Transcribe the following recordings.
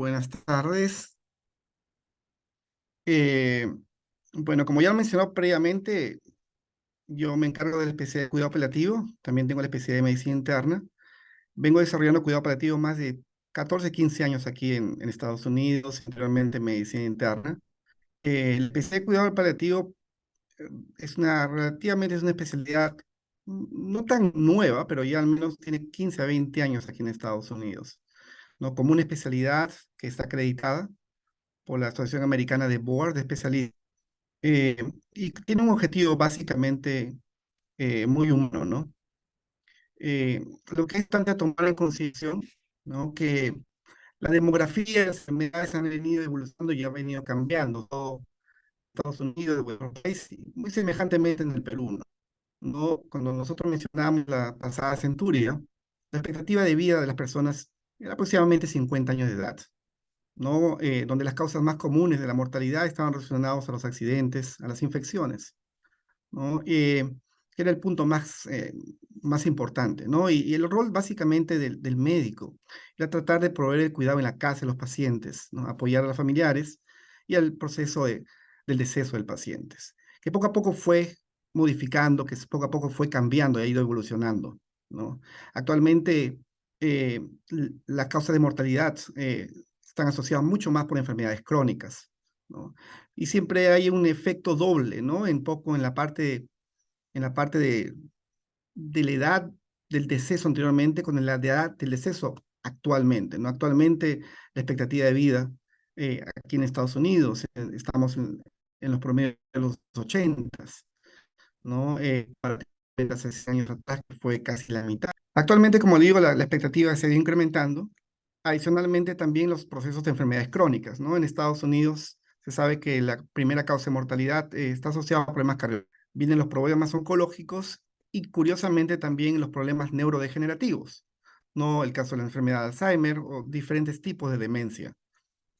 Buenas tardes. Eh, bueno, como ya lo mencionó previamente, yo me encargo de la especialidad de cuidado paliativo, también tengo la especialidad de medicina interna. Vengo desarrollando cuidado paliativo más de 14, 15 años aquí en Estados Unidos, anteriormente en medicina interna. La especialidad de cuidado paliativo eh, relativamente es una especialidad no tan nueva, pero ya al menos tiene 15 a 20 años aquí en Estados Unidos, ¿no? Como una especialidad que está acreditada por la Asociación Americana de Board de Especialistas. eh, y tiene un objetivo básicamente muy humano, ¿no? Lo que es importante a tomar en consideración, ¿no? Que la demografía de las enfermedades han venido evolucionando y ha venido cambiando. Todo Estados Unidos, bueno, país, muy semejantemente en el Perú, ¿no? Cuando nosotros mencionamos la pasada centuria, la expectativa de vida de las personas era aproximadamente 50 años de edad, ¿no? Donde las causas más comunes de la mortalidad estaban relacionadas a los accidentes, a las infecciones, ¿no? Que era el punto más importante, ¿no? Y el rol básicamente del médico era tratar de proveer el cuidado en la casa de los pacientes, ¿no? Apoyar a los familiares y al proceso del deceso del paciente, que poco a poco fue modificando, que poco a poco fue cambiando y ha ido evolucionando, ¿no? Actualmente, las causas de mortalidad están asociadas mucho más por enfermedades crónicas, ¿no? Y siempre hay un efecto doble, ¿no? En la parte de la edad del deceso anteriormente con la edad del deceso actualmente, ¿no? Actualmente la expectativa de vida aquí en Estados Unidos, estamos en los promedios de los 80, ¿no? Para 36 años atrás que fue casi la mitad. Actualmente, como le digo, la expectativa se ha ido incrementando. Adicionalmente, también los procesos de enfermedades crónicas, ¿no? En Estados Unidos se sabe que la primera causa de mortalidad está asociada a problemas cardiovasculares. Vienen los problemas oncológicos y, curiosamente, también los problemas neurodegenerativos, ¿no? El caso de la enfermedad de Alzheimer o diferentes tipos de demencia,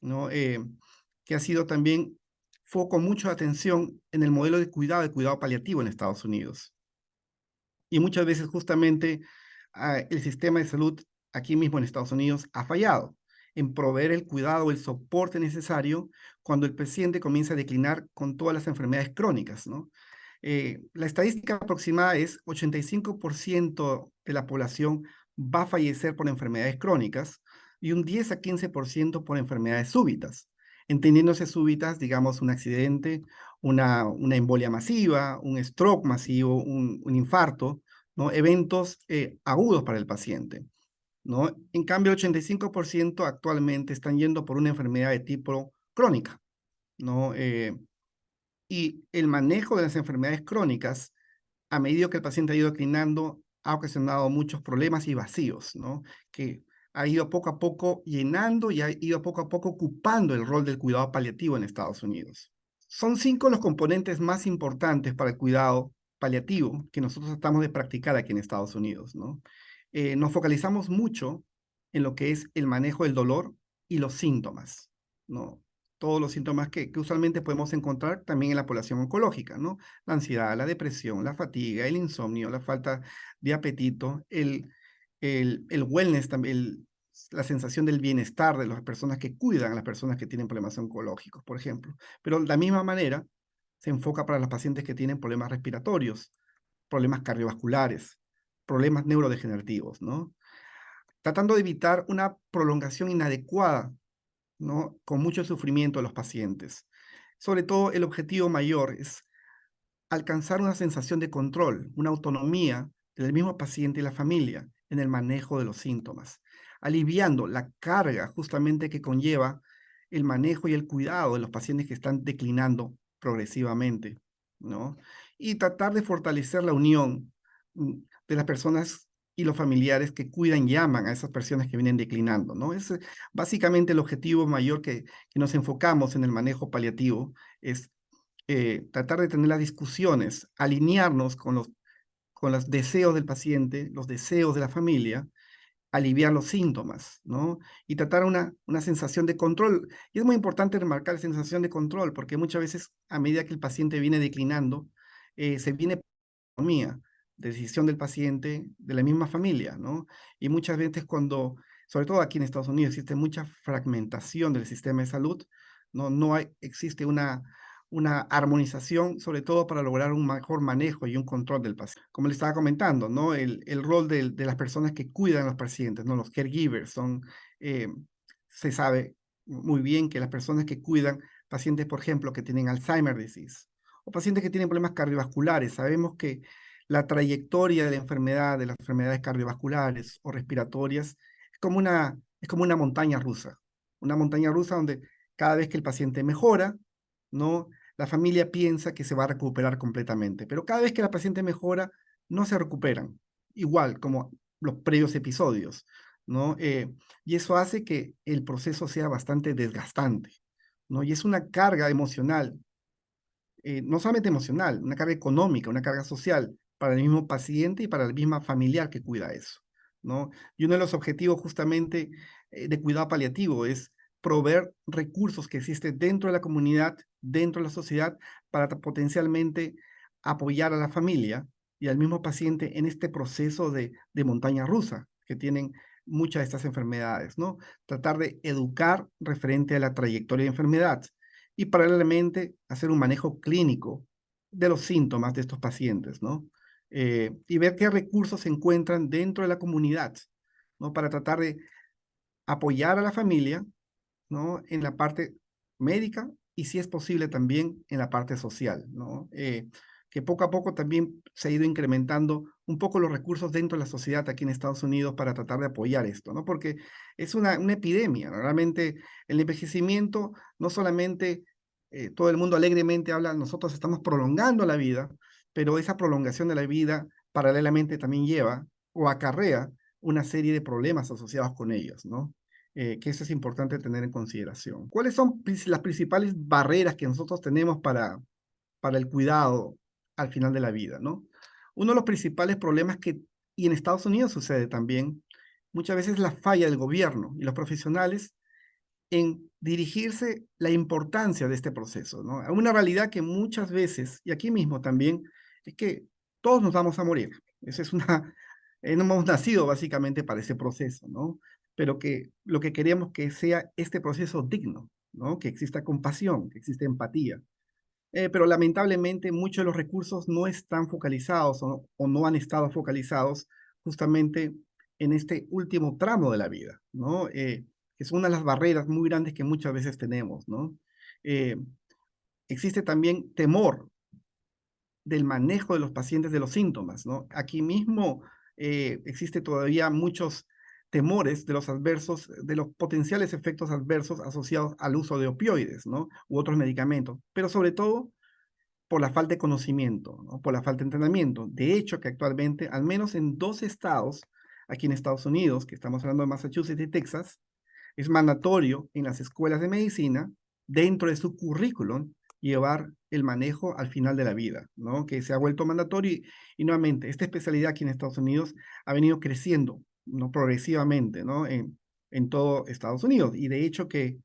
¿no? Que ha sido también foco mucho de atención en el modelo de cuidado paliativo en Estados Unidos. Y muchas veces justamente el sistema de salud aquí mismo en Estados Unidos ha fallado en proveer el cuidado, el soporte necesario cuando el paciente comienza a declinar con todas las enfermedades crónicas, ¿no? La estadística aproximada es 85% de la población va a fallecer por enfermedades crónicas y un 10 a 15% por enfermedades súbitas. Entendiéndose súbitas, digamos, un accidente, una embolia masiva, un stroke masivo, un infarto, ¿no? Eventos agudos para el paciente, ¿no? En cambio, el 85% actualmente están yendo por una enfermedad de tipo crónica, ¿no? Y el manejo de las enfermedades crónicas, a medida que el paciente ha ido declinando, ha ocasionado muchos problemas y vacíos, ¿no? Que ha ido poco a poco llenando y ha ido poco a poco ocupando el rol del cuidado paliativo en Estados Unidos. Son 5 los componentes más importantes para el cuidado paliativo que nosotros tratamos de practicar aquí en Estados Unidos, ¿no? Nos focalizamos mucho en lo que es el manejo del dolor y los síntomas, ¿no? Todos los síntomas que usualmente podemos encontrar también en la población oncológica, ¿no? La ansiedad, la depresión, la fatiga, el insomnio, la falta de apetito, el wellness, también, la sensación del bienestar de las personas que cuidan a las personas que tienen problemas oncológicos, por ejemplo. Pero de la misma manera se enfoca para los pacientes que tienen problemas respiratorios, problemas cardiovasculares, problemas neurodegenerativos, ¿no? Tratando de evitar una prolongación inadecuada, ¿no? Con mucho sufrimiento de los pacientes. Sobre todo, el objetivo mayor es alcanzar una sensación de control, una autonomía del mismo paciente y la familia en el manejo de los síntomas, aliviando la carga justamente que conlleva el manejo y el cuidado de los pacientes que están declinando progresivamente, ¿no? Y tratar de fortalecer la unión de las personas y los familiares que cuidan y aman a esas personas que vienen declinando, ¿no? Es básicamente el objetivo mayor que nos enfocamos en el manejo paliativo, es tratar de tener las discusiones, alinearnos con los deseos del paciente, los deseos de la familia, aliviar los síntomas, ¿no? Y tratar una sensación de control. Y es muy importante remarcar la sensación de control, porque muchas veces, a medida que el paciente viene declinando, se viene autonomía, decisión del paciente, de la misma familia, ¿no? Y muchas veces cuando sobre todo aquí en Estados Unidos, existe mucha fragmentación del sistema de salud, no existe una armonización, sobre todo para lograr un mejor manejo y un control del paciente. Como le estaba comentando, ¿no? El rol de las personas que cuidan a los pacientes, ¿no? Los caregivers eh, se sabe muy bien que las personas que cuidan pacientes, por ejemplo, que tienen Alzheimer disease o pacientes que tienen problemas cardiovasculares, sabemos que la trayectoria de la enfermedad, de las enfermedades cardiovasculares o respiratorias, es como una montaña rusa donde cada vez que el paciente mejora, ¿no? La familia piensa que se va a recuperar completamente, pero cada vez que la paciente mejora, no se recuperan, igual como los previos episodios, ¿no? Y eso hace que el proceso sea bastante desgastante, ¿no? Y es una carga emocional, no solamente emocional, una carga económica, una carga social para el mismo paciente y para la misma familiar que cuida eso, ¿no? Y uno de los objetivos justamente de cuidado paliativo es proveer recursos que existen dentro de la comunidad, dentro de la sociedad, para potencialmente apoyar a la familia y al mismo paciente en este proceso de montaña rusa que tienen muchas de estas enfermedades, ¿no? Tratar de educar referente a la trayectoria de enfermedad y paralelamente hacer un manejo clínico de los síntomas de estos pacientes, ¿no? Y ver qué recursos se encuentran dentro de la comunidad, ¿no? Para tratar de apoyar a la familia, ¿no? En la parte médica y si es posible también en la parte social, ¿no? Que poco a poco también se ha ido incrementando un poco los recursos dentro de la sociedad aquí en Estados Unidos para tratar de apoyar esto, ¿no? Porque es una epidemia, ¿no? Realmente el envejecimiento no solamente todo el mundo alegremente habla, nosotros estamos prolongando la vida, pero esa prolongación de la vida paralelamente también lleva o acarrea una serie de problemas asociados con ellos, ¿no? Que eso es importante tener en consideración. ¿Cuáles son las principales barreras que nosotros tenemos para el cuidado al final de la vida, ¿no? Uno de los principales problemas y en Estados Unidos sucede también, muchas veces la falla del gobierno y los profesionales en dirigirse la importancia de este proceso, ¿no? Una realidad que muchas veces, y aquí mismo también, es que todos nos vamos a morir. Esa es no hemos nacido básicamente para ese proceso, ¿no? Pero que lo que queremos que sea este proceso digno, ¿no? Que exista compasión, que exista empatía. Pero lamentablemente muchos de los recursos no están focalizados o no han estado focalizados justamente en este último tramo de la vida, ¿no? Que es una de las barreras muy grandes que muchas veces tenemos, ¿no? Eh, Existe también temor del manejo de los pacientes de los síntomas, ¿no? Aquí mismo existe todavía muchos temores de los potenciales efectos adversos asociados al uso de opioides, ¿no? U otros medicamentos, pero sobre todo por la falta de conocimiento, ¿no? Por la falta de entrenamiento. De hecho, que actualmente, al menos en 2 estados, aquí en Estados Unidos, que estamos hablando de Massachusetts y Texas, es mandatorio en las escuelas de medicina, dentro de su currículum, llevar el manejo al final de la vida, ¿no? Que se ha vuelto mandatorio y nuevamente, esta especialidad aquí en Estados Unidos ha venido creciendo, ¿no? Progresivamente, ¿no? En todo Estados Unidos. Y de hecho que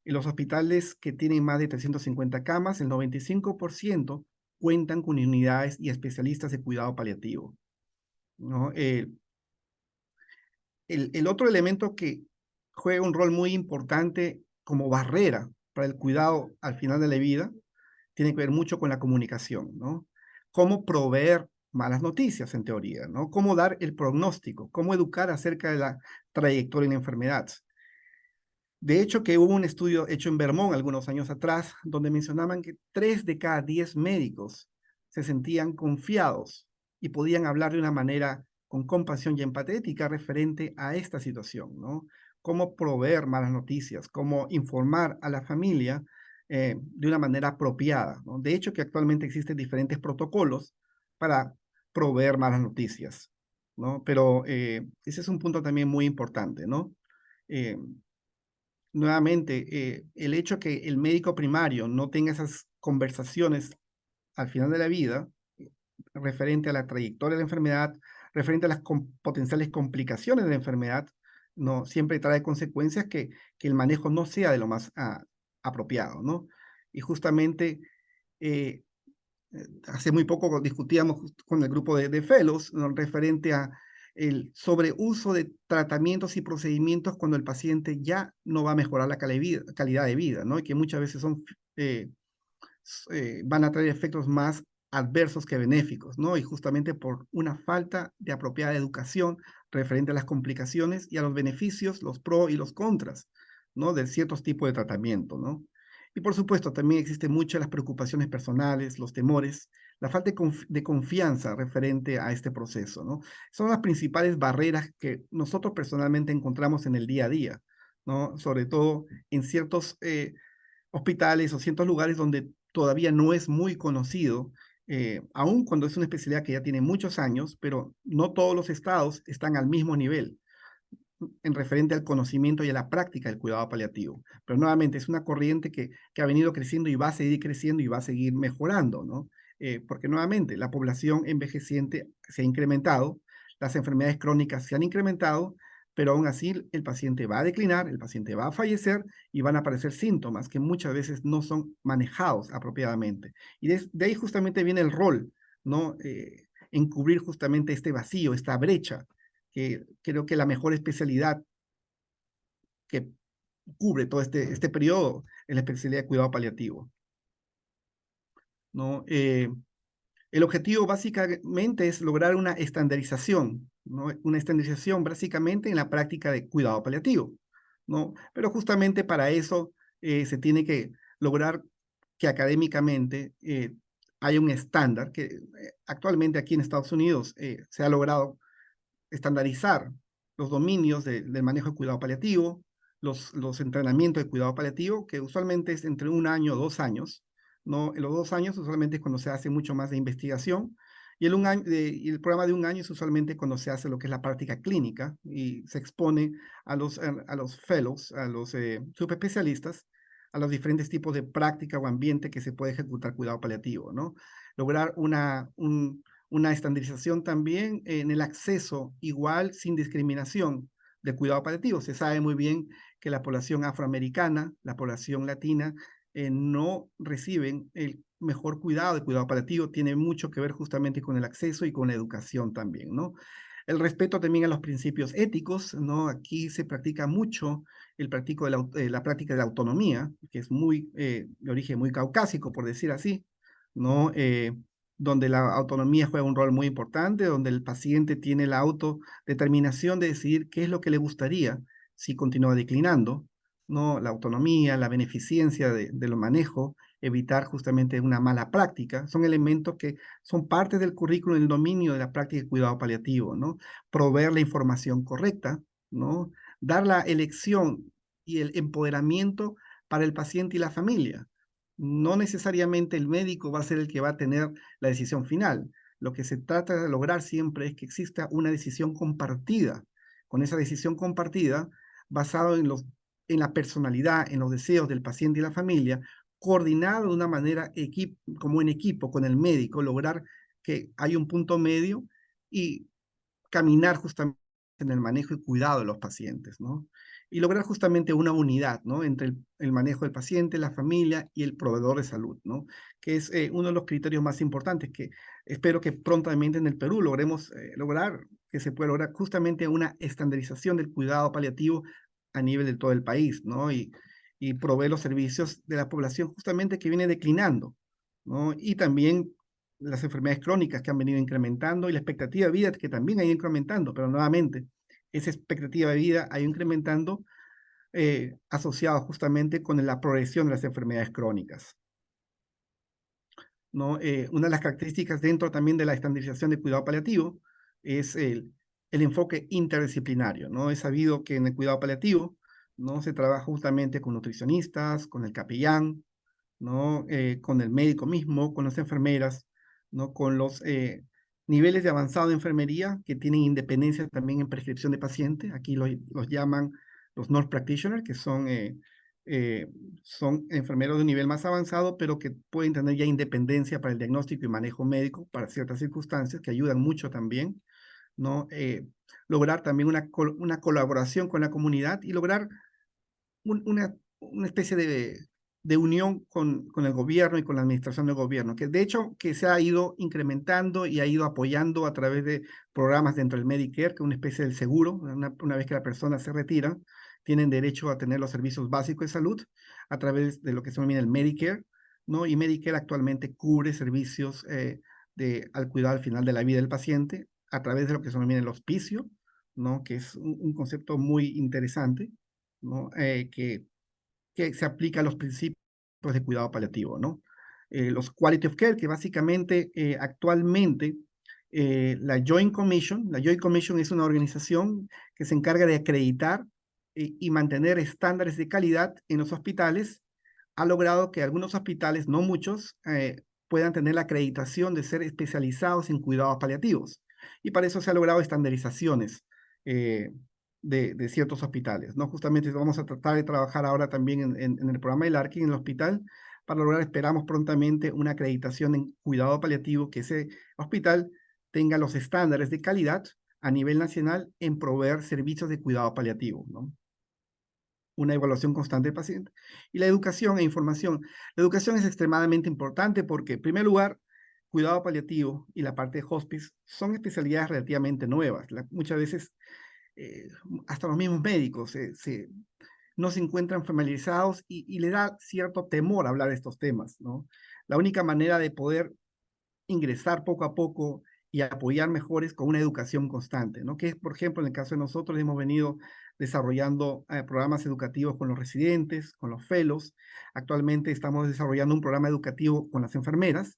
en los hospitales que tienen más de 350 camas, el 95% cuentan con unidades y especialistas de cuidado paliativo, ¿no? El otro elemento que juega un rol muy importante como barrera para el cuidado al final de la vida tiene que ver mucho con la comunicación, ¿no? Cómo proveer malas noticias, en teoría, ¿no? Cómo dar el pronóstico, cómo educar acerca de la trayectoria de la enfermedad. De hecho, que hubo un estudio hecho en Vermont algunos años atrás, donde mencionaban que 3 de cada 10 médicos se sentían confiados y podían hablar de una manera con compasión y empatética referente a esta situación, ¿no? Cómo proveer malas noticias, cómo informar a la familia de una manera apropiada, ¿no? De hecho, que actualmente existen diferentes protocolos para proveer malas noticias, ¿no? Pero ese es un punto también muy importante, ¿no? Eh, Nuevamente, el hecho que el médico primario no tenga esas conversaciones al final de la vida, referente a la trayectoria de la enfermedad, referente a las potenciales complicaciones de la enfermedad, no siempre trae consecuencias que el manejo no sea de lo más apropiado, ¿no? Y justamente eh, hace muy poco discutíamos con el grupo de fellows, ¿no? Referente a el sobreuso de tratamientos y procedimientos cuando el paciente ya no va a mejorar la calidad de vida, ¿no? Y que muchas veces son, van a traer efectos más adversos que benéficos, ¿no? Y justamente por una falta de apropiada educación referente a las complicaciones y a los beneficios, los pros y los contras, ¿no? De ciertos tipos de tratamiento, ¿no? Y por supuesto, también existen muchas las preocupaciones personales, los temores, la falta de confianza referente a este proceso, ¿no? Son las principales barreras que nosotros personalmente encontramos en el día a día, ¿no? Sobre todo en ciertos hospitales o ciertos lugares donde todavía no es muy conocido, aun cuando es una especialidad que ya tiene muchos años, pero no todos los estados están al mismo nivel en referente al conocimiento y a la práctica del cuidado paliativo. Pero nuevamente es una corriente que ha venido creciendo y va a seguir creciendo y va a seguir mejorando, ¿no? Porque nuevamente la población envejeciente se ha incrementado, las enfermedades crónicas se han incrementado, pero aún así el paciente va a declinar, el paciente va a fallecer y van a aparecer síntomas que muchas veces no son manejados apropiadamente. Y de ahí justamente viene el rol, ¿no? En cubrir justamente este vacío, esta brecha, que creo que la mejor especialidad que cubre todo este periodo es la especialidad de cuidado paliativo, ¿no? El objetivo básicamente es lograr una estandarización, ¿no? Una estandarización básicamente en la práctica de cuidado paliativo, ¿no? Pero justamente para eso se tiene que lograr que académicamente haya un estándar que actualmente aquí en Estados Unidos se ha logrado estandarizar los dominios del manejo de cuidado paliativo, los entrenamientos de cuidado paliativo, que usualmente es entre 1 año o 2 años, ¿no? En los 2 años usualmente es cuando se hace mucho más de investigación, y y el programa de 1 año es usualmente cuando se hace lo que es la práctica clínica y se expone a los fellows, a los subespecialistas, a los diferentes tipos de práctica o ambiente que se puede ejecutar cuidado paliativo, ¿no? Lograr una estandarización también en el acceso igual sin discriminación de cuidado paliativo. Se sabe muy bien que la población afroamericana, la población latina, no reciben el mejor cuidado de cuidado paliativo. Tiene mucho que ver justamente con el acceso y con la educación también, ¿no? El respeto también a los principios éticos, ¿no? Aquí se practica mucho la práctica de la autonomía, que es muy de origen muy caucásico, por decir así, ¿no? Donde la autonomía juega un rol muy importante, donde el paciente tiene la autodeterminación de decidir qué es lo que le gustaría si continúa declinando, ¿no? La autonomía, la beneficencia del manejo, evitar justamente una mala práctica, son elementos que son parte del currículo en el dominio de la práctica de cuidado paliativo, ¿no? Proveer la información correcta, ¿no? Dar la elección y el empoderamiento para el paciente y la familia. No necesariamente el médico va a ser el que va a tener la decisión final. Lo que se trata de lograr siempre es que exista una decisión compartida. Con esa decisión compartida, basado en la personalidad, en los deseos del paciente y la familia, coordinado de una manera como en equipo con el médico, lograr que haya un punto medio y caminar justamente en el manejo y cuidado de los pacientes, ¿no? Y lograr justamente una unidad, ¿no? Entre el manejo del paciente, la familia y el proveedor de salud, ¿no? Que es uno de los criterios más importantes que espero que prontamente en el Perú logremos lograr, que se pueda lograr justamente una estandarización del cuidado paliativo a nivel de todo el país, ¿no? Y proveer los servicios de la población justamente que viene declinando, ¿no? Y también las enfermedades crónicas que han venido incrementando y la expectativa de vida que también ha ido incrementando, pero nuevamente esa expectativa de vida ha ido incrementando asociado justamente con la progresión de las enfermedades crónicas, ¿no? Una de las características dentro también de la estandarización de cuidado paliativo es el enfoque interdisciplinario, ¿no? Es sabido que en el cuidado paliativo, ¿no? Se trabaja justamente con nutricionistas, con el capellán, ¿no? Con el médico mismo, con las enfermeras, ¿no? Con los niveles de avanzado de enfermería que tienen independencia también en prescripción de paciente. Aquí los llaman los nurse practitioners, que son enfermeros de un nivel más avanzado, pero que pueden tener ya independencia para el diagnóstico y manejo médico para ciertas circunstancias, que ayudan mucho también, ¿no? Lograr también una colaboración con la comunidad y lograr una especie de unión con el gobierno y con la administración del gobierno, que de hecho que se ha ido incrementando y ha ido apoyando a través de programas dentro del Medicare, que es una especie del seguro. Una vez que la persona se retira, tienen derecho a tener los servicios básicos de salud a través de lo que se denomina el Medicare, ¿no? Y Medicare actualmente cubre servicios al cuidado al final de la vida del paciente a través de lo que se denomina el hospicio, ¿no? Que es un concepto muy interesante, ¿no? Que se aplica a los principios de cuidado paliativo, ¿no? Los Quality of Care, que básicamente actualmente la Joint Commission es una organización que se encarga de acreditar y mantener estándares de calidad en los hospitales. Ha logrado que algunos hospitales, no muchos, puedan tener la acreditación de ser especializados en cuidados paliativos. Y para eso se ha logrado estandarizaciones eh, de ciertos hospitales, ¿no? Justamente vamos a tratar de trabajar ahora también en el programa del ARKI en el hospital para lograr, esperamos prontamente, una acreditación en cuidado paliativo, que ese hospital tenga los estándares de calidad a nivel nacional en proveer servicios de cuidado paliativo, ¿no? Una evaluación constante del paciente. Y la educación e información. La educación es extremadamente importante porque, en primer lugar, cuidado paliativo y la parte de hospice son especialidades relativamente nuevas. Muchas veces eh, hasta los mismos médicos no se encuentran familiarizados y le da cierto temor hablar de estos temas, ¿no? La única manera de poder ingresar poco a poco y apoyar mejores con una educación constante, ¿no? Que es, por ejemplo, en el caso de nosotros hemos venido desarrollando programas educativos con los residentes, con los fellows. Actualmente estamos desarrollando un programa educativo con las enfermeras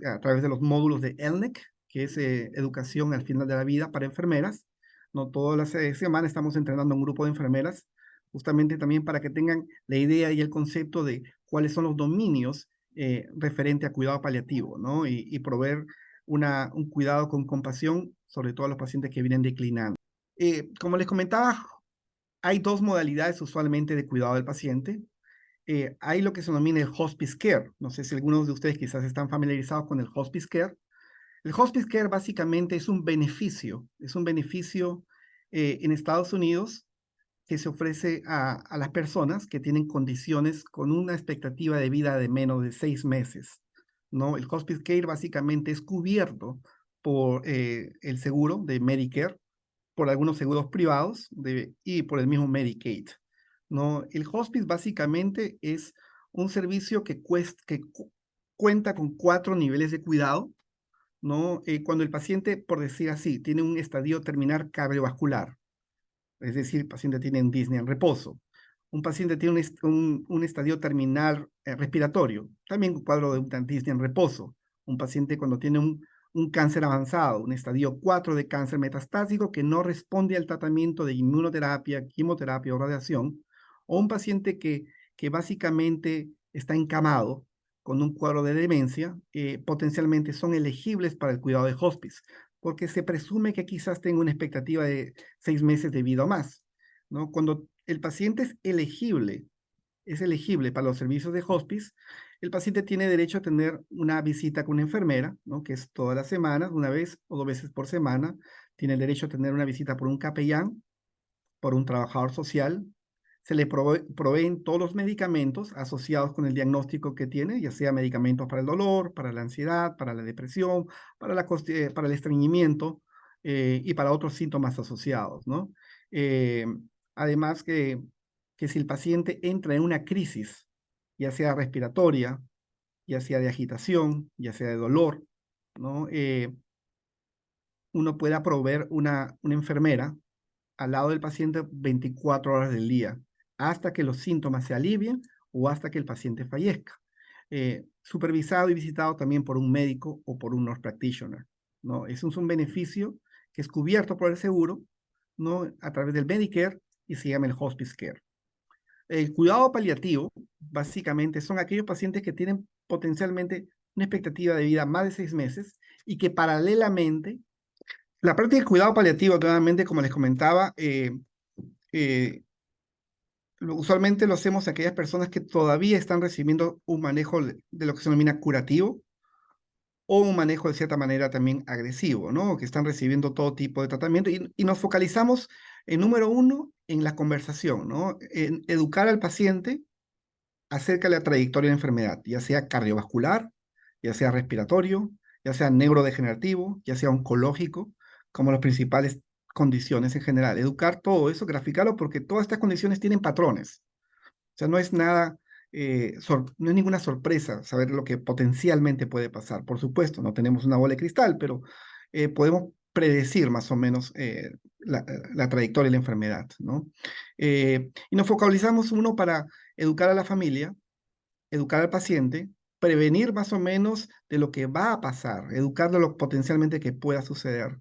a través de los módulos de ELNEC, que es educación al final de la vida para enfermeras. No todas las semanas estamos entrenando a un grupo de enfermeras, justamente también para que tengan la idea y el concepto de cuáles son los dominios referente a cuidado paliativo, ¿no? Y proveer un cuidado con compasión, sobre todo a los pacientes que vienen declinando. Como les comentaba, hay dos modalidades usualmente de cuidado del paciente. Hay lo que se denomina el hospice care. No sé si algunos de ustedes quizás están familiarizados con el hospice care. El hospice care básicamente es un beneficio en Estados Unidos que se ofrece a las personas que tienen condiciones con una expectativa de vida de menos de 6 meses, ¿no? El hospice care básicamente es cubierto por el seguro de Medicare, por algunos seguros privados y por el mismo Medicaid, ¿no? El hospice básicamente es un servicio que cuenta con 4 niveles de cuidado, ¿no? Cuando el paciente, por decir así, tiene un estadio terminal cardiovascular, es decir, el paciente tiene un disnea en reposo. Un paciente tiene un estadio terminal respiratorio, también un cuadro de un disnea en reposo. Un paciente cuando tiene un cáncer avanzado, un estadio 4 de cáncer metastásico que no responde al tratamiento de inmunoterapia, quimioterapia o radiación, o un paciente que básicamente está encamado con un cuadro de demencia, potencialmente son elegibles para el cuidado de hospice, porque se presume que quizás tenga una expectativa de 6 meses de vida o más, ¿no? Cuando el paciente es elegible para los servicios de hospice, el paciente tiene derecho a tener una visita con una enfermera, ¿no? Que es todas las semanas, una vez o 2 veces por semana. Tiene el derecho a tener una visita por un capellán, por un trabajador social. Se le proveen todos los medicamentos asociados con el diagnóstico que tiene, ya sea medicamentos para el dolor, para la ansiedad, para la depresión, para el estreñimiento y para otros síntomas asociados, ¿no? Eh, Además que si el paciente entra en una crisis, ya sea respiratoria, ya sea de agitación, ya sea de dolor, ¿no? Uno pueda proveer una enfermera al lado del paciente 24 horas del día, hasta que los síntomas se alivien o hasta que el paciente fallezca. Supervisado y visitado también por un médico o por un nurse practitioner, ¿no? Eso es un beneficio que es cubierto por el seguro, ¿no? A través del Medicare y se llama el Hospice Care. El cuidado paliativo, básicamente, son aquellos pacientes que tienen potencialmente una expectativa de vida más de 6 meses y que paralelamente la práctica de cuidado paliativo, nuevamente, como les comentaba, eh, usualmente lo hacemos a aquellas personas que todavía están recibiendo un manejo de lo que se denomina curativo o un manejo de cierta manera también agresivo, ¿no? Que están recibiendo todo tipo de tratamiento y nos focalizamos en número uno en la conversación, ¿no? En educar al paciente acerca de la trayectoria de la enfermedad, ya sea cardiovascular, ya sea respiratorio, ya sea neurodegenerativo, ya sea oncológico, como las principales condiciones en general. Educar todo eso, graficarlo, porque todas estas condiciones tienen patrones. O sea, no es nada, no es ninguna sorpresa saber lo que potencialmente puede pasar. Por supuesto, no tenemos una bola de cristal, pero podemos predecir más o menos la trayectoria de la enfermedad, ¿no? Y nos focalizamos uno para educar a la familia, educar al paciente, prevenir más o menos de lo que va a pasar, educar de lo potencialmente que pueda suceder.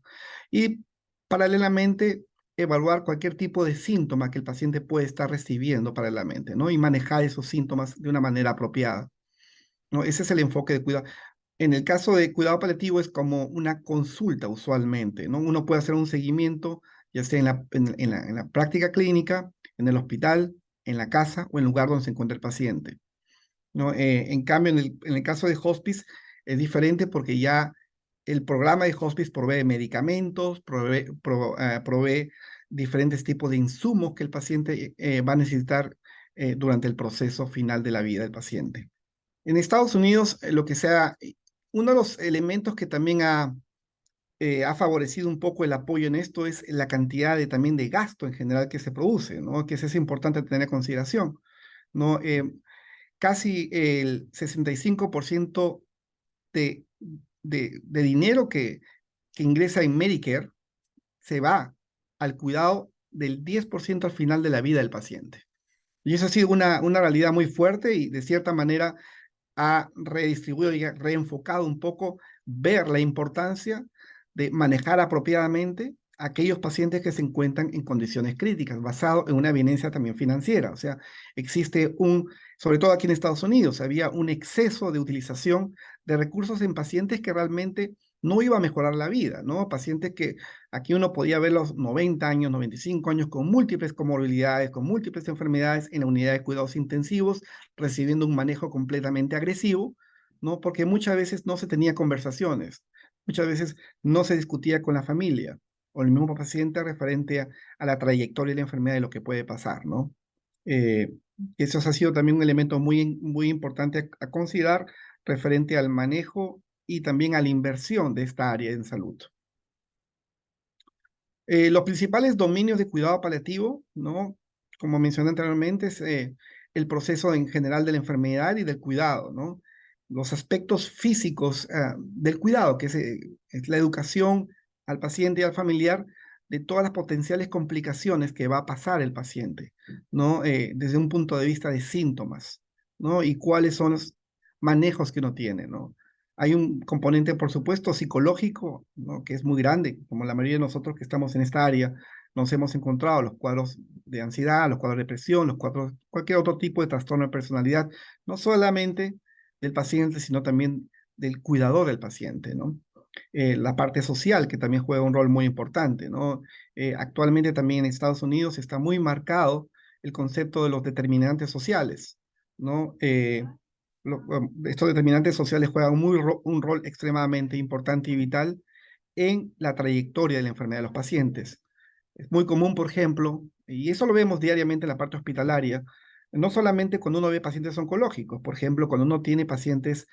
Y paralelamente, evaluar cualquier tipo de síntoma que el paciente puede estar recibiendo paralelamente, ¿no? Y manejar esos síntomas de una manera apropiada, ¿no? Ese es el enfoque de cuidado. En el caso de cuidado paliativo es como una consulta usualmente, ¿no? Uno puede hacer un seguimiento, ya sea en la práctica clínica, en el hospital, en la casa o en el lugar donde se encuentra el paciente, ¿no? En cambio, en el caso de hospice es diferente porque ya el programa de hospice provee medicamentos, provee diferentes tipos de insumos que el paciente va a necesitar durante el proceso final de la vida del paciente. En Estados Unidos, uno de los elementos que también ha favorecido un poco el apoyo en esto es la cantidad también de gasto en general que se produce, ¿no? Que eso es importante tener en consideración, ¿no? Casi el 65% de, de dinero que ingresa en Medicare se va al cuidado del 10% al final de la vida del paciente. Y eso ha sido una realidad muy fuerte y de cierta manera ha redistribuido y ha reenfocado un poco ver la importancia de manejar apropiadamente aquellos pacientes que se encuentran en condiciones críticas, basado en una evidencia también financiera. O sea, sobre todo aquí en Estados Unidos, había un exceso de utilización de recursos en pacientes que realmente no iba a mejorar la vida, ¿no? Pacientes que aquí uno podía ver los 90 años, 95 años con múltiples comorbilidades, con múltiples enfermedades en la unidad de cuidados intensivos, recibiendo un manejo completamente agresivo, ¿no? Porque muchas veces no se tenía conversaciones, muchas veces no se discutía con la familia o el mismo paciente referente a la trayectoria de la enfermedad y lo que puede pasar, ¿no? Eh, Eso ha sido también un elemento muy importante a considerar referente al manejo y también a la inversión de esta área en salud. Los principales dominios de cuidado paliativo, ¿no? Como mencioné anteriormente, es el proceso en general de la enfermedad y del cuidado, ¿no? Los aspectos físicos del cuidado, que es la educación al paciente y al familiar de todas las potenciales complicaciones que va a pasar el paciente, ¿no? Desde un punto de vista de síntomas, ¿no? Y cuáles son los manejos que uno tiene, ¿no? Hay un componente, por supuesto, psicológico, ¿no? Que es muy grande, como la mayoría de nosotros que estamos en esta área, nos hemos encontrado los cuadros de ansiedad, los cuadros de depresión, cualquier otro tipo de trastorno de personalidad, no solamente del paciente, sino también del cuidador del paciente, ¿no? La parte social, que también juega un rol muy importante, ¿no? Actualmente también en Estados Unidos está muy marcado el concepto de los determinantes sociales, ¿no? Estos determinantes sociales juegan un rol extremadamente importante y vital en la trayectoria de la enfermedad de los pacientes. Es muy común, por ejemplo, y eso lo vemos diariamente en la parte hospitalaria, no solamente cuando uno ve pacientes oncológicos, por ejemplo, cuando uno tiene pacientes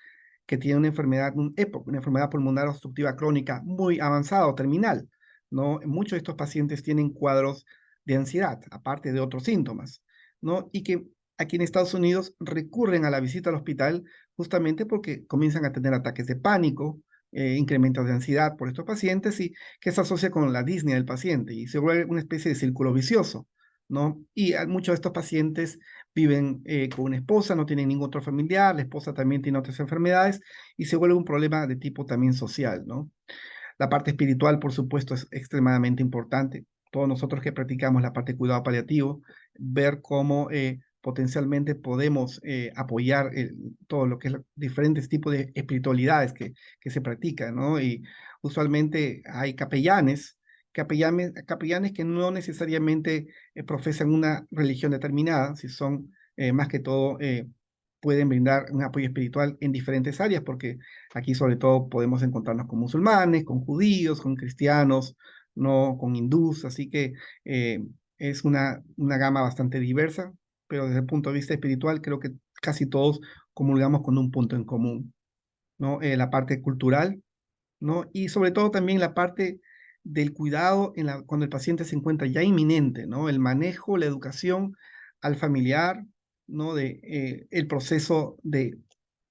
que tienen una enfermedad, un EPOC, una enfermedad pulmonar obstructiva crónica muy avanzada o terminal, ¿no? Muchos de estos pacientes tienen cuadros de ansiedad, aparte de otros síntomas, ¿no? Y que aquí en Estados Unidos recurren a la visita al hospital justamente porque comienzan a tener ataques de pánico, incrementos de ansiedad por estos pacientes y que se asocia con la disnea del paciente y se vuelve una especie de círculo vicioso, ¿no? Y muchos de estos pacientes viven con una esposa, no tienen ningún otro familiar, la esposa también tiene otras enfermedades y se vuelve un problema de tipo también social, ¿no? La parte espiritual, por supuesto, es extremadamente importante. Todos nosotros que practicamos la parte de cuidado paliativo, ver cómo potencialmente podemos apoyar todo lo que es los diferentes tipos de espiritualidades que se practican, ¿no? Y usualmente hay capellanes que no necesariamente profesan una religión determinada, si son más que todo pueden brindar un apoyo espiritual en diferentes áreas, porque aquí sobre todo podemos encontrarnos con musulmanes, con judíos, con cristianos, no con hindús, así que es una gama bastante diversa, pero desde el punto de vista espiritual creo que casi todos comulgamos con un punto en común, ¿no? La parte cultural, ¿no? Y sobre todo también la parte del cuidado cuando el paciente se encuentra ya inminente, ¿no? El manejo, la educación al familiar, ¿no? El proceso de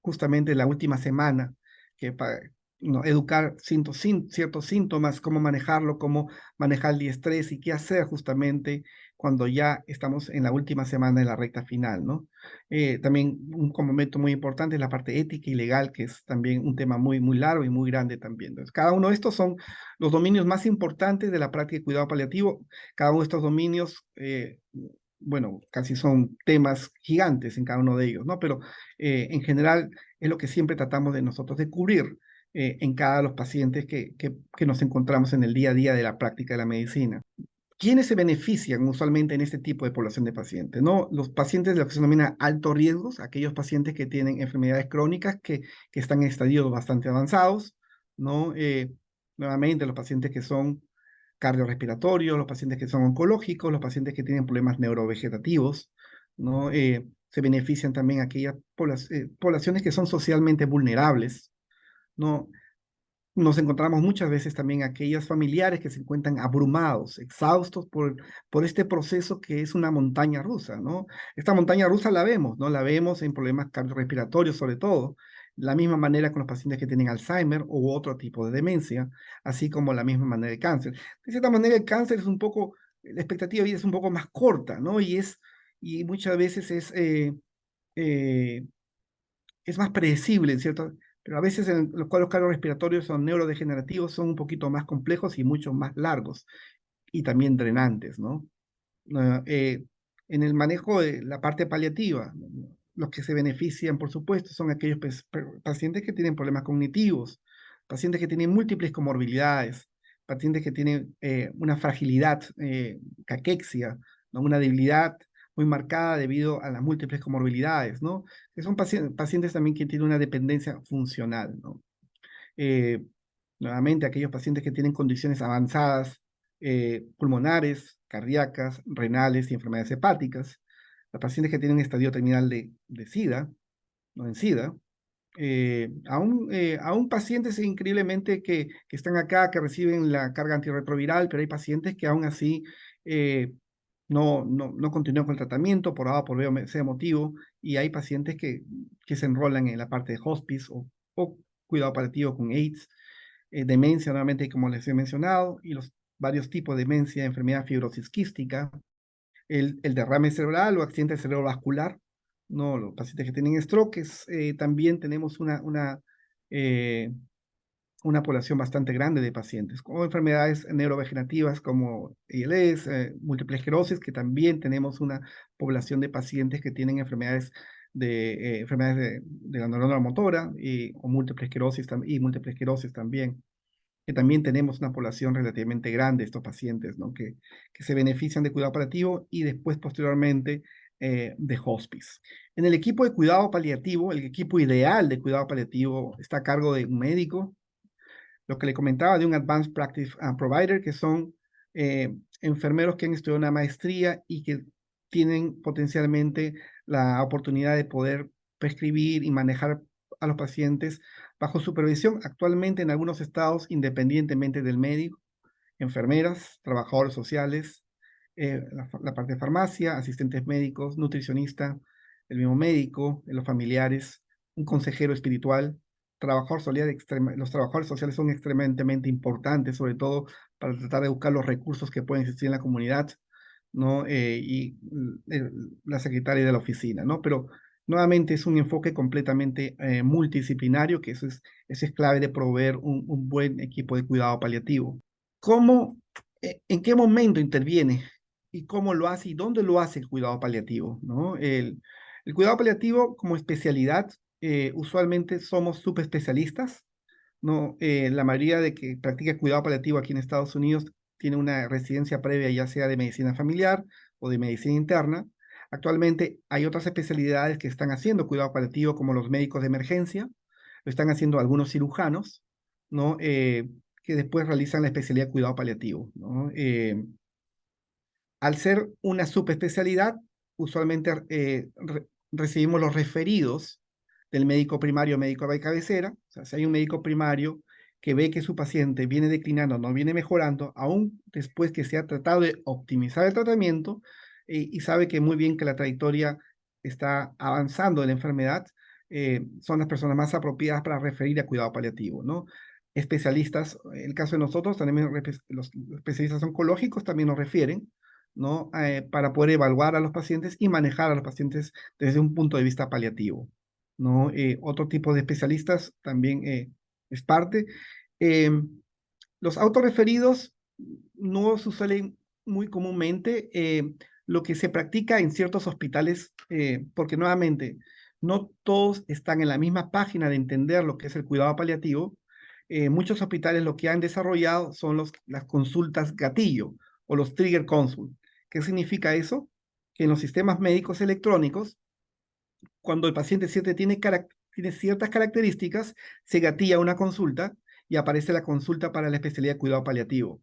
justamente la última semana, que para, ¿no? Educar ciertos síntomas, cómo manejarlo, cómo manejar el estrés y qué hacer justamente cuando ya estamos en la última semana de la recta final, ¿no? También un momento muy importante es la parte ética y legal, que es también un tema muy, muy largo y muy grande también. Entonces, cada uno de estos son los dominios más importantes de la práctica de cuidado paliativo. Cada uno de estos dominios, bueno, casi son temas gigantes en cada uno de ellos, ¿no? Pero en general es lo que siempre tratamos de nosotros de cubrir en cada de los pacientes que nos encontramos en el día a día de la práctica de la medicina. ¿Quiénes se benefician usualmente en este tipo de población de pacientes? ¿No? Los pacientes de lo que se denomina altos riesgos, aquellos pacientes que tienen enfermedades crónicas que están en estadios bastante avanzados, ¿no? Nuevamente, los pacientes que son cardiorrespiratorios, los pacientes que son oncológicos, los pacientes que tienen problemas neurovegetativos, ¿no? Se benefician también aquellas poblaciones que son socialmente vulnerables, ¿no? Nos encontramos muchas veces también aquellos familiares que se encuentran abrumados, exhaustos por este proceso que es una montaña rusa, ¿no? Esta montaña rusa la vemos, ¿no? La vemos en problemas cardiorrespiratorios sobre todo, la misma manera con los pacientes que tienen Alzheimer u otro tipo de demencia, así como la misma manera de cáncer. De cierta manera el cáncer es un poco, la expectativa de vida es un poco más corta, ¿no? Y muchas veces eh, es más predecible, ¿cierto? Pero a veces en los cuadros cardiorrespiratorios son neurodegenerativos, son un poquito más complejos y mucho más largos y también drenantes, ¿no? Uh, eh, en el manejo de la parte paliativa, los que se benefician, por supuesto, son aquellos pacientes que tienen problemas cognitivos, pacientes que tienen múltiples comorbilidades, pacientes que tienen una fragilidad, caquexia, ¿no? Una debilidad muy marcada debido a las múltiples comorbilidades, ¿no? Que son pacientes también que tienen una dependencia funcional, ¿no? Eh, Nuevamente, aquellos pacientes que tienen condiciones avanzadas, pulmonares, cardíacas, renales y enfermedades hepáticas, los pacientes que tienen un estadio terminal de SIDA, no en SIDA, aún pacientes increíblemente que están acá, que reciben la carga antirretroviral, pero hay pacientes que aún así no continúan con el tratamiento por A o por B, sea motivo, y hay pacientes que se enrolan en la parte de hospice o cuidado paliativo con AIDS, demencia, nuevamente, como les he mencionado, y los varios tipos de demencia, enfermedad fibrosis quística, el derrame cerebral o accidente cerebrovascular, ¿no? Los pacientes que tienen stroke, también tenemos eh, una población bastante grande de pacientes, con enfermedades neurodegenerativas como ALS, múltiple esclerosis, que también tenemos una población de pacientes que tienen enfermedades de la neurona motora o múltiple esclerosis, y múltiple esclerosis también, que también tenemos una población relativamente grande de estos pacientes, ¿no? Que se benefician de cuidado paliativo y después posteriormente de hospice. En el equipo de cuidado paliativo, el equipo ideal de cuidado paliativo está a cargo de un médico, lo que le comentaba de un Advanced Practice Provider, que son enfermeros que han estudiado una maestría y que tienen potencialmente la oportunidad de poder prescribir y manejar a los pacientes bajo supervisión actualmente en algunos estados independientemente del médico, enfermeras, trabajadores sociales, la parte de farmacia, asistentes médicos, nutricionista, el mismo médico, los familiares, un consejero espiritual, trabajador social los trabajadores sociales son extremadamente importantes, sobre todo para tratar de buscar los recursos que pueden existir en la comunidad, ¿no? Y la secretaria de la oficina, ¿no? Pero nuevamente es un enfoque completamente multidisciplinario, que eso es clave de proveer un buen equipo de cuidado paliativo. ¿Cómo, en qué momento interviene y cómo lo hace y dónde lo hace el cuidado paliativo, ¿no? El cuidado paliativo como especialidad, usualmente somos subespecialistas, ¿no? La mayoría de que practica cuidado paliativo aquí en Estados Unidos tiene una residencia previa, ya sea de medicina familiar o de medicina interna. Actualmente hay otras especialidades que están haciendo cuidado paliativo, como los médicos de emergencia, lo están haciendo algunos cirujanos, ¿no? Que después realizan la especialidad de cuidado paliativo, ¿no? Al ser una subespecialidad, usualmente recibimos los referidos del médico primario o médico de cabecera. O sea, si hay un médico primario que ve que su paciente viene declinando, no viene mejorando, aún después que se ha tratado de optimizar el tratamiento y sabe que muy bien que la trayectoria está avanzando en la enfermedad, son las personas más apropiadas para referir a cuidado paliativo, ¿no? Especialistas, en el caso de nosotros, también los especialistas oncológicos también nos refieren, ¿no? Para poder evaluar a los pacientes y manejar a los pacientes desde un punto de vista paliativo, ¿no? Otro tipo de especialistas también es parte. Los autorreferidos no suceden muy comúnmente. Lo que se practica en ciertos hospitales, porque nuevamente no todos están en la misma página de entender lo que es el cuidado paliativo. Muchos hospitales lo que han desarrollado son las consultas gatillo o los trigger consult. ¿Qué significa eso? Que en los sistemas médicos electrónicos, cuando el paciente tiene ciertas características, se gatilla una consulta y aparece la consulta para la especialidad de cuidado paliativo.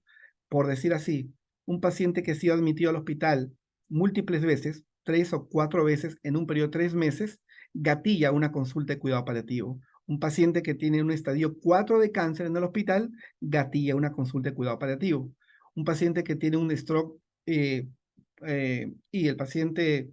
Por decir así, un paciente que ha sido admitido al hospital múltiples veces, 3 o 4 veces en un periodo de 3 meses, gatilla una consulta de cuidado paliativo. Un paciente que tiene un estadio 4 de cáncer en el hospital, gatilla una consulta de cuidado paliativo. Un paciente que tiene un stroke y el paciente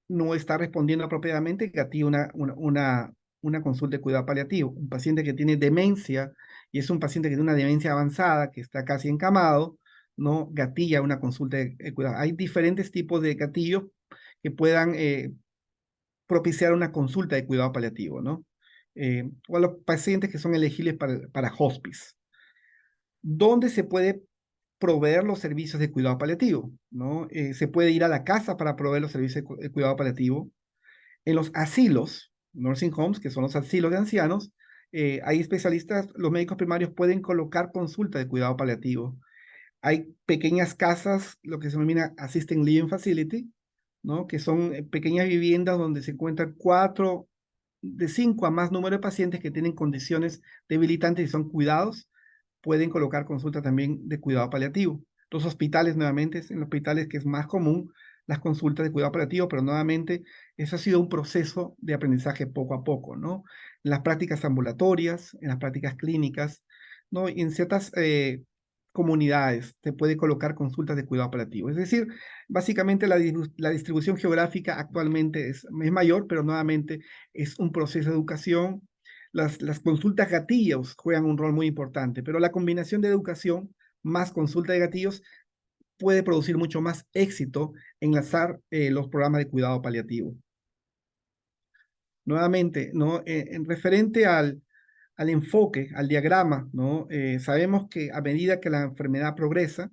no está respondiendo apropiadamente, gatilla una consulta de cuidado paliativo. Un paciente que tiene demencia y es un paciente que tiene una demencia avanzada, que está casi encamado, no gatilla una consulta de cuidado. Hay diferentes tipos de gatillos que puedan propiciar una consulta de cuidado paliativo, ¿no? O a los pacientes que son elegibles para hospice. ¿Dónde se puede proveer los servicios de cuidado paliativo? ¿No? Se puede ir a la casa para proveer los servicios de cuidado paliativo. En los asilos, nursing homes, que son los asilos de ancianos, hay especialistas, los médicos primarios pueden colocar consulta de cuidado paliativo. Hay pequeñas casas, lo que se denomina Assisted Living Facility, ¿no? Que son pequeñas viviendas donde se encuentran de 5 a más número de pacientes que tienen condiciones debilitantes y son cuidados, pueden colocar consulta también de cuidado paliativo. Los hospitales, nuevamente, en los hospitales que es más común las consultas de cuidado paliativo, pero nuevamente eso ha sido un proceso de aprendizaje poco a poco, ¿no? En las prácticas ambulatorias, en las prácticas clínicas, ¿no? Y en ciertas comunidades se puede colocar consultas de cuidado paliativo. Es decir, básicamente la distribución geográfica actualmente es mayor, pero nuevamente es un proceso de educación. Las consultas gatillos juegan un rol muy importante, pero la combinación de educación más consulta de gatillos puede producir mucho más éxito en lanzar los programas de cuidado paliativo. Nuevamente, ¿no? En referente al enfoque, al diagrama, ¿no? Sabemos que a medida que la enfermedad progresa,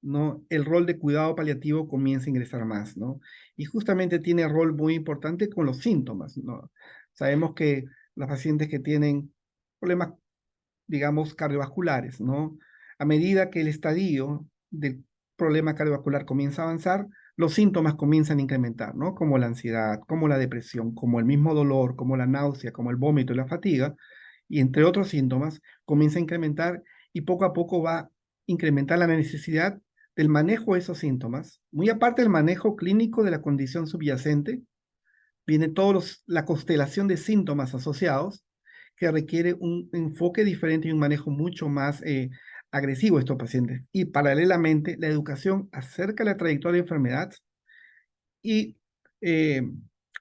¿no? El rol de cuidado paliativo comienza a ingresar más, ¿no? Y justamente tiene rol muy importante con los síntomas, ¿no? Sabemos que los pacientes que tienen problemas, digamos, cardiovasculares, ¿no? A medida que el estadio del problema cardiovascular comienza a avanzar, los síntomas comienzan a incrementar, ¿no? Como la ansiedad, como la depresión, como el mismo dolor, como la náusea, como el vómito y la fatiga, y entre otros síntomas, comienza a incrementar y poco a poco va a incrementar la necesidad del manejo de esos síntomas. Muy aparte del manejo clínico de la condición subyacente, viene la constelación de síntomas asociados que requiere un enfoque diferente y un manejo mucho más agresivo de estos pacientes. Y paralelamente, la educación acerca de la trayectoria de enfermedad y eh,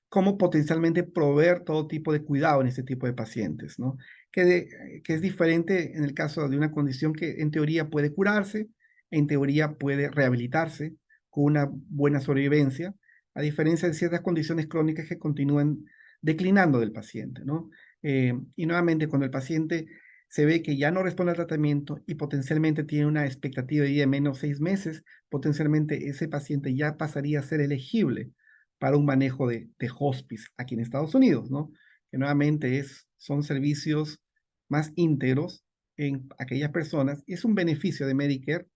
cómo potencialmente proveer todo tipo de cuidado en este tipo de pacientes, ¿no? Que es diferente en el caso de una condición que en teoría puede curarse, en teoría puede rehabilitarse con una buena sobrevivencia, a diferencia de ciertas condiciones crónicas que continúan declinando del paciente, ¿no? Y nuevamente, cuando el paciente se ve que ya no responde al tratamiento y potencialmente tiene una expectativa de vida de menos 6 meses, potencialmente ese paciente ya pasaría a ser elegible para un manejo de hospice aquí en Estados Unidos, ¿no? Que nuevamente son servicios más íntegros en aquellas personas, y es un beneficio de Medicare,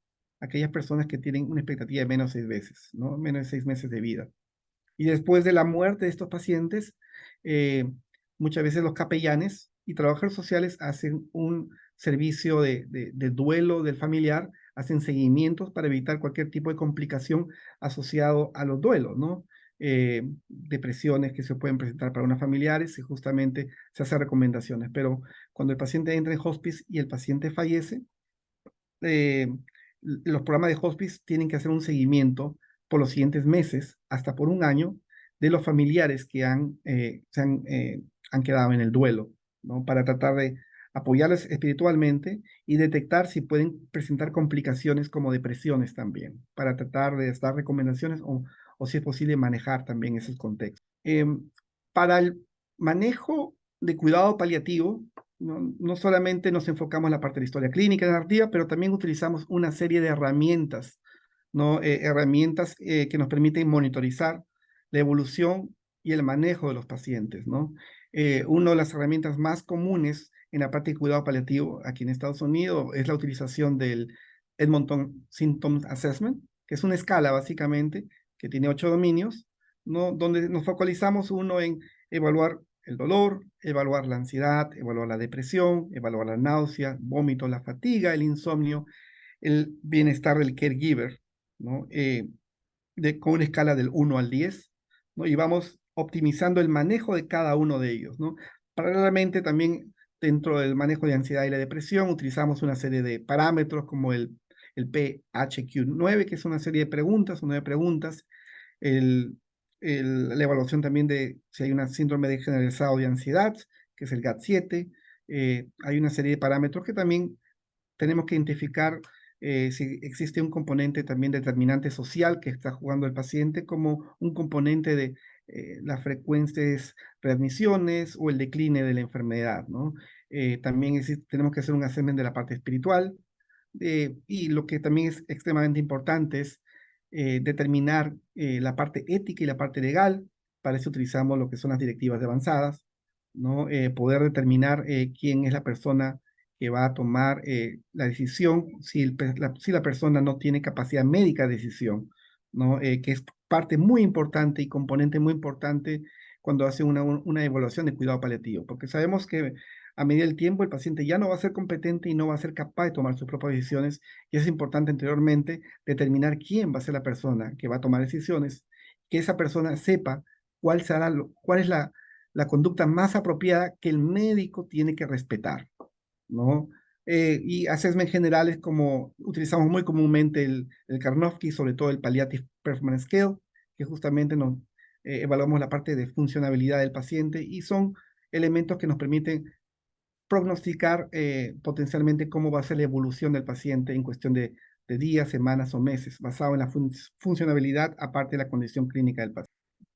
aquellas personas que tienen una expectativa de menos 6 meses, ¿no? Menos de 6 meses de vida. Y después de la muerte de estos pacientes, eh, muchas veces los capellanes y trabajadores sociales hacen un servicio de duelo del familiar, hacen seguimientos para evitar cualquier tipo de complicación asociado a los duelos, ¿no? depresiones que se pueden presentar para unos familiares y justamente se hacen recomendaciones. Pero cuando el paciente entra en hospice y el paciente fallece, eh, los programas de hospice tienen que hacer un seguimiento por los siguientes meses, hasta por un año, de los familiares que han quedado en el duelo, ¿no? Para tratar de apoyarles espiritualmente y detectar si pueden presentar complicaciones como depresiones también, para tratar de dar recomendaciones o si es posible manejar también esos contextos. Para el manejo de cuidado paliativo, no solamente nos enfocamos en la parte de la historia clínica y narrativa, pero también utilizamos una serie de herramientas, ¿no? Herramientas que nos permiten monitorizar la evolución y el manejo de los pacientes, ¿no? Una de las herramientas más comunes en la parte de cuidado paliativo aquí en Estados Unidos es la utilización del Edmonton Symptom Assessment, que es una escala básicamente que tiene 8 dominios, ¿no? Donde nos focalizamos uno en evaluar el dolor, evaluar la ansiedad, evaluar la depresión, evaluar la náusea, vómito, la fatiga, el insomnio, el bienestar del caregiver, ¿no? Con una escala del 1 al 10, ¿no? Y vamos optimizando el manejo de cada uno de ellos, ¿no? Paralelamente también dentro del manejo de ansiedad y la depresión utilizamos una serie de parámetros como el PHQ-9, que es una serie de preguntas, 9 preguntas, el, la evaluación también de si hay un síndrome de generalizado de ansiedad, que es el GAT-7. Hay una serie de parámetros que también tenemos que identificar si existe un componente también determinante social que está jugando el paciente como un componente de las frecuentes readmisiones o el decline de la enfermedad, ¿no? También tenemos que hacer un assessment de la parte espiritual y lo que también es extremadamente importante es determinar la parte ética y la parte legal. Para eso utilizamos lo que son las directivas de avanzadas, ¿no? Poder determinar quién es la persona que va a tomar la decisión si la persona no tiene capacidad médica de decisión, ¿no? Que es parte muy importante y componente muy importante cuando hace una evaluación de cuidado paliativo, porque sabemos que a medida del tiempo el paciente ya no va a ser competente y no va a ser capaz de tomar sus propias decisiones, y es importante anteriormente determinar quién va a ser la persona que va a tomar decisiones, que esa persona sepa cuál es la conducta más apropiada que el médico tiene que respetar, ¿no? Y assessment generales como utilizamos muy comúnmente el Karnofsky, sobre todo el Palliative Performance Scale, que justamente nos evaluamos la parte de funcionabilidad del paciente y son elementos que nos permiten prognosticar potencialmente cómo va a ser la evolución del paciente en cuestión de días, semanas o meses, basado en la funcionabilidad aparte de la condición clínica del paciente.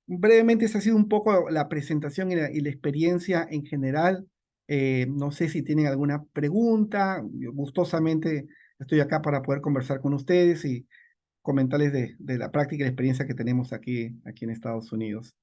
Brevemente, esa ha sido un poco la presentación y la experiencia en general. No sé si tienen alguna pregunta. Yo gustosamente estoy acá para poder conversar con ustedes y comentarles de la práctica y la experiencia que tenemos aquí en Estados Unidos.